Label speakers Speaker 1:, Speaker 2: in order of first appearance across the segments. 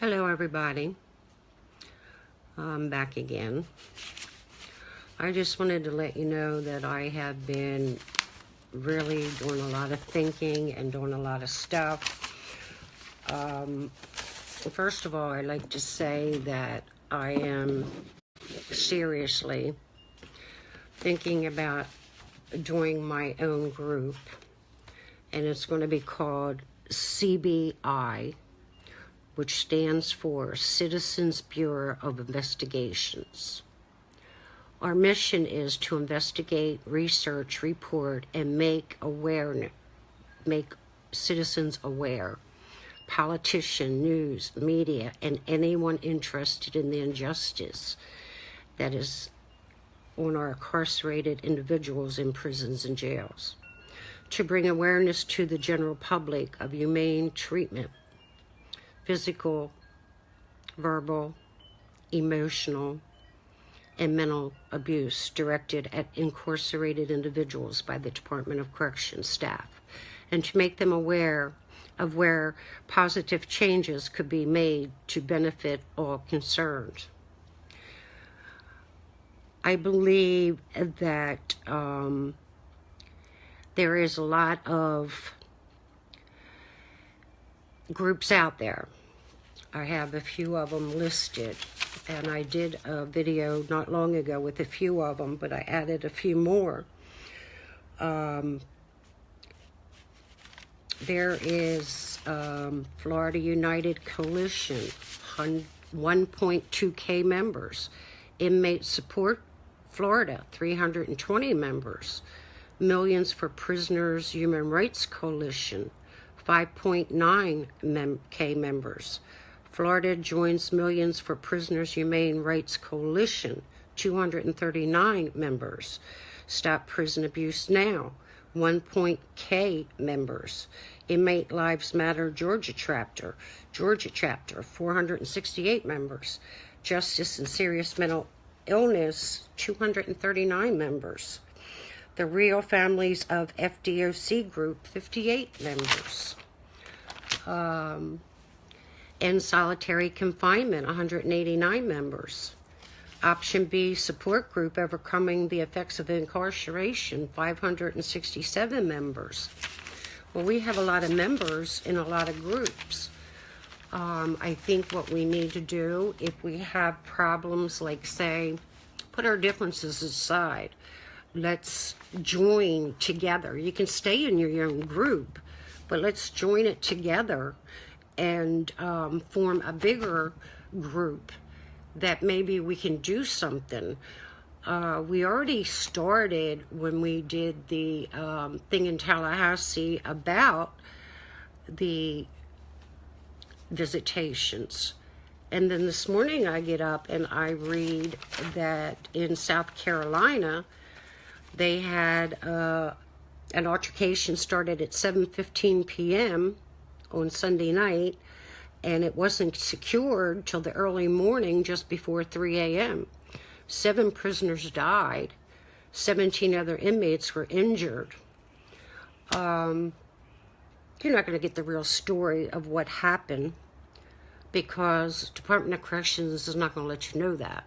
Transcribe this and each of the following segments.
Speaker 1: Hello everybody, I'm back again. I just wanted to let you know that I have been really doing a lot of thinking and doing a lot of stuff. First of all, I'd like to say that I am seriously thinking about doing my own group, and it's going to be called CBI, which stands for Citizens Bureau of Investigations. Our mission is to investigate, research, report, and make citizens aware, politicians, news, media, and anyone interested in the injustice that is on our incarcerated individuals in prisons and jails, to bring awareness to the general public of humane treatment, physical, verbal, emotional, and mental abuse directed at incarcerated individuals by the Department of Corrections staff, and to make them aware of where positive changes could be made to benefit all concerned. I believe that there is a lot of groups out there. I have a few of them listed, and I did a video not long ago with a few of them, but I added a few more. There is Florida United Coalition, 1.2K members. Inmate Support Florida, 320 members. Millions for Prisoners Human Rights Coalition, 5.9K members. Florida joins Millions for Prisoners Humane Rights Coalition, 239 members. Stop Prison Abuse Now, 1.K members. Inmate Lives Matter Georgia chapter, 468 members. Justice and Serious Mental Illness, 239 members. The Real Families of FDOC Group, 58 members. End Solitary Confinement, 189 members. Option B Support Group, Overcoming the Effects of Incarceration, 567 members. Well, we have a lot of members in a lot of groups. I think what we need to do, if we have problems, like say, put our differences aside, let's join together. You can stay in your own group, but let's join it together and form a bigger group that maybe we can do something. We already started when we did the thing in Tallahassee about the visitations. And then this morning I get up and I read that in South Carolina, they had an altercation started at 7:15 p.m. on Sunday night, and it wasn't secured till the early morning, just before 3 a.m. 7 prisoners died. 17 other inmates were injured. You're not going to get the real story of what happened, because Department of Corrections is not going to let you know that.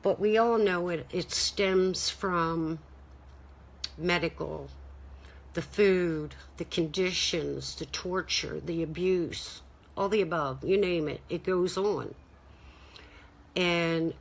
Speaker 1: But we all know it stems from medical, the food, the conditions, the torture, the abuse, all the above, you name it, it goes on. And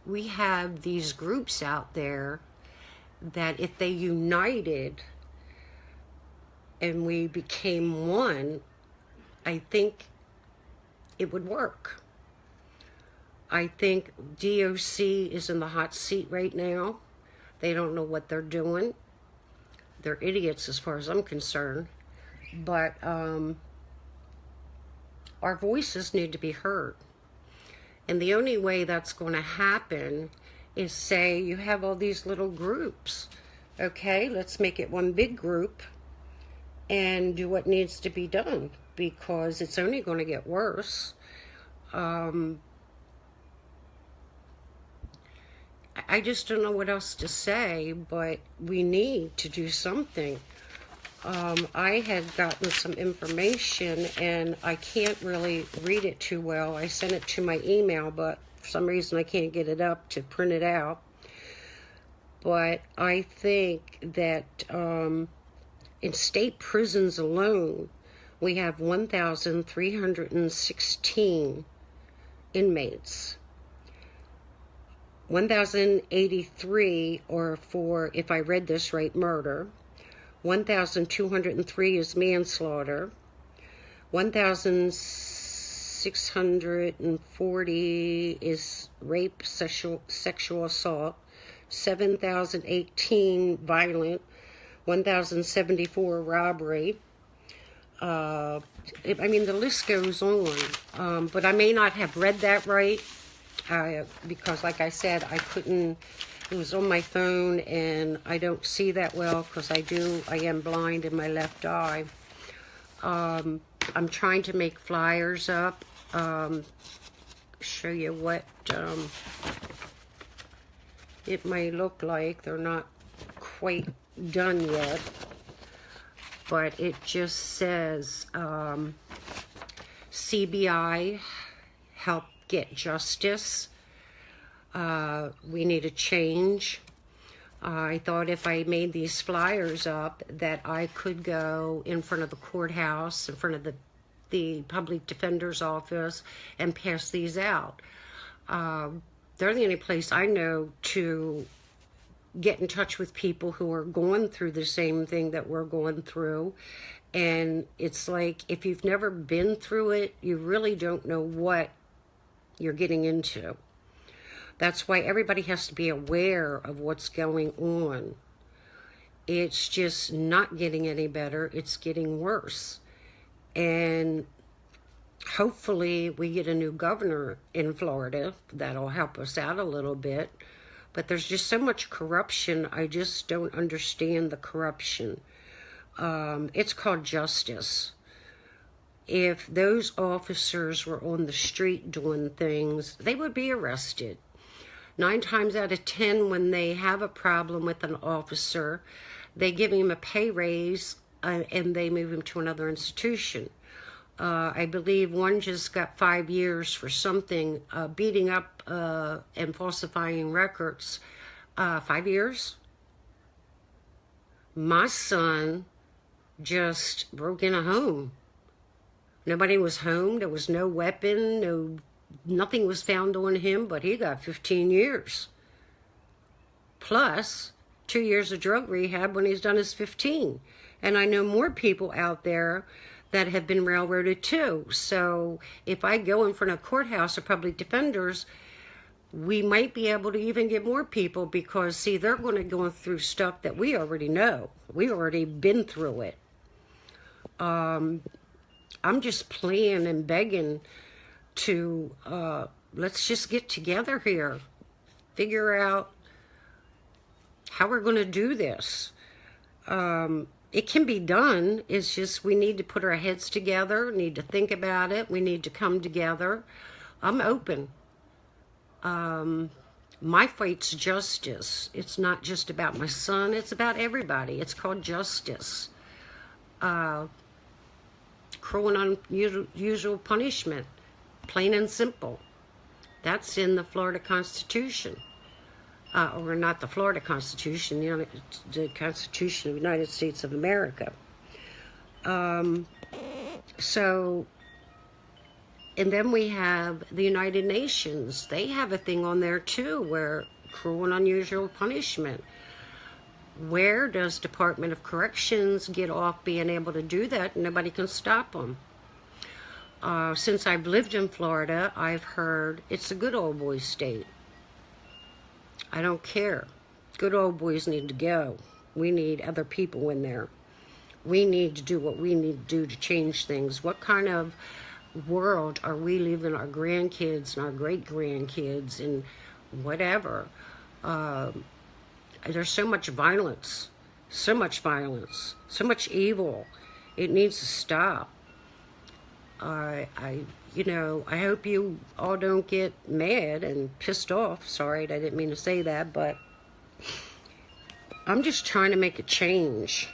Speaker 1: we have these groups out there that if they united and we became one, I think it would work. I think DOC is in the hot seat right now. They don't know what they're doing. They're idiots as far as I'm concerned. But our voices need to be heard. And the only way that's going to happen is, say you have all these little groups. Okay, let's make it one big group and do what needs to be done, because it's only going to get worse. I just don't know what else to say, but we need to do something. I had gotten some information, and I can't really read it too well. I sent it to my email, but for some reason I can't get it up to print it out. But I think that in state prisons alone, we have 1,316 inmates. 1,083 are for, if I read this right, murder. 1,203 is manslaughter. 1,640 is rape, sexual assault. 7,018 violent. 1,074 robbery. I mean, the list goes on. But I may not have read that right. Because like I said, I couldn't, it was on my phone and I don't see that well because I am blind in my left eye. I'm trying to make flyers up, show you what it may look like. They're not quite done yet, but it just says CBI, help get justice. We need a change. I thought if I made these flyers up that I could go in front of the courthouse, in front of the public defender's office, and pass these out. They're the only place I know to get in touch with people who are going through the same thing that we're going through. And it's like, if you've never been through it, you really don't know what you're getting into. That's why everybody has to be aware of what's going on. It's just not getting any better. It's getting worse. And hopefully we get a new governor in Florida that'll help us out a little bit. But there's just so much corruption. I just don't understand the corruption. It's called justice. If those officers were on the street doing things, they would be arrested. 9 times out of 10, when they have a problem with an officer, they give him a pay raise and they move him to another institution. I believe one just got 5 years for something, beating up and falsifying records. 5 years? My son just broke in a home. Nobody was home. There was no weapon. Nothing was found on him, but he got 15 years. Plus 2 years of drug rehab when he's done his 15. And I know more people out there that have been railroaded too. So if I go in front of a courthouse or public defenders, we might be able to even get more people because, see, they're going to go through stuff that we already know. We've already been through it. I'm just praying and begging to, let's just get together here. Figure out how we're going to do this. It can be done. It's just we need to put our heads together, need to think about it. We need to come together. I'm open. My fight's justice. It's not just about my son. It's about everybody. It's called justice. Cruel and unusual punishment. Plain and simple. That's in the Florida Constitution. Or not the Florida Constitution, the Constitution of the United States of America. So, and then we have the United Nations. They have a thing on there too, where cruel and unusual punishment. Where does Department of Corrections get off being able to do that? Nobody can stop them. Since I've lived in Florida, I've heard it's a good old boy state. I don't care. Good old boys need to go. We need other people in there. We need to do what we need to do to change things. What kind of world are we leaving our grandkids and our great-grandkids and whatever? There's so much violence, so much evil. It needs to stop. I hope you all don't get mad and pissed off. Sorry, I didn't mean to say that, but I'm just trying to make a change.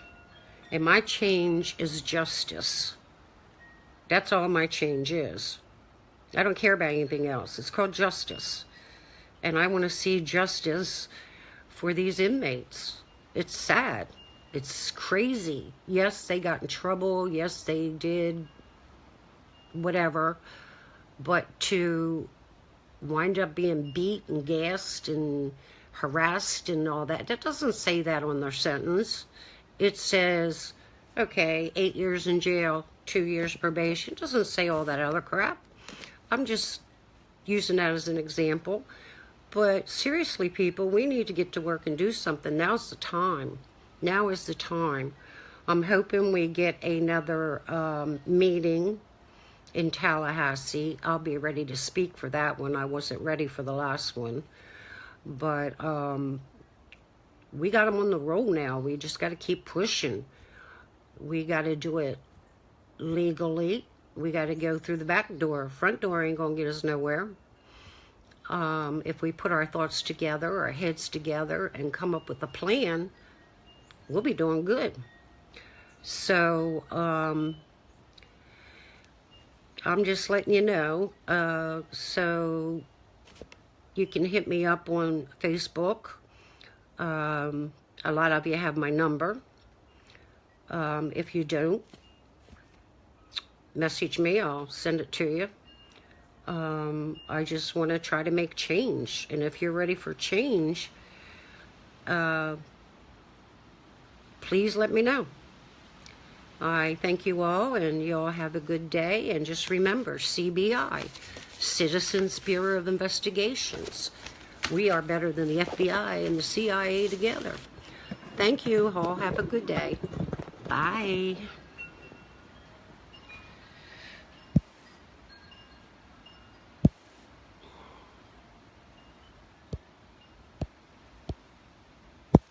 Speaker 1: And my change is justice. That's all my change is. I don't care about anything else. It's called justice. And I want to see justice for these inmates. It's sad. It's crazy. Yes, they got in trouble. Yes, they did whatever. But to wind up being beat and gassed and harassed and all that, that doesn't say that on their sentence. It says, okay, 8 years in jail, 2 years probation. It doesn't say all that other crap. I'm just using that as an example. But seriously, people, we need to get to work and do something. Now's the time. Now is the time. I'm hoping we get another meeting in Tallahassee. I'll be ready to speak for that one. I wasn't ready for the last one. But we got them on the roll now. We just got to keep pushing. We got to do it legally. We got to go through the back door. Front door ain't going to get us nowhere. If we put our thoughts together, our heads together, and come up with a plan, we'll be doing good. So, I'm just letting you know. So, you can hit me up on Facebook. A lot of you have my number. If you don't, message me. I'll send it to you. I just want to try to make change. And if you're ready for change, please let me know. I thank you all, and you all have a good day. And just remember, CBI, Citizens Bureau of Investigations. We are better than the FBI and the CIA together. Thank you all. Have a good day. Bye.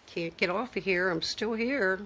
Speaker 1: Can't get off of here. I'm still here.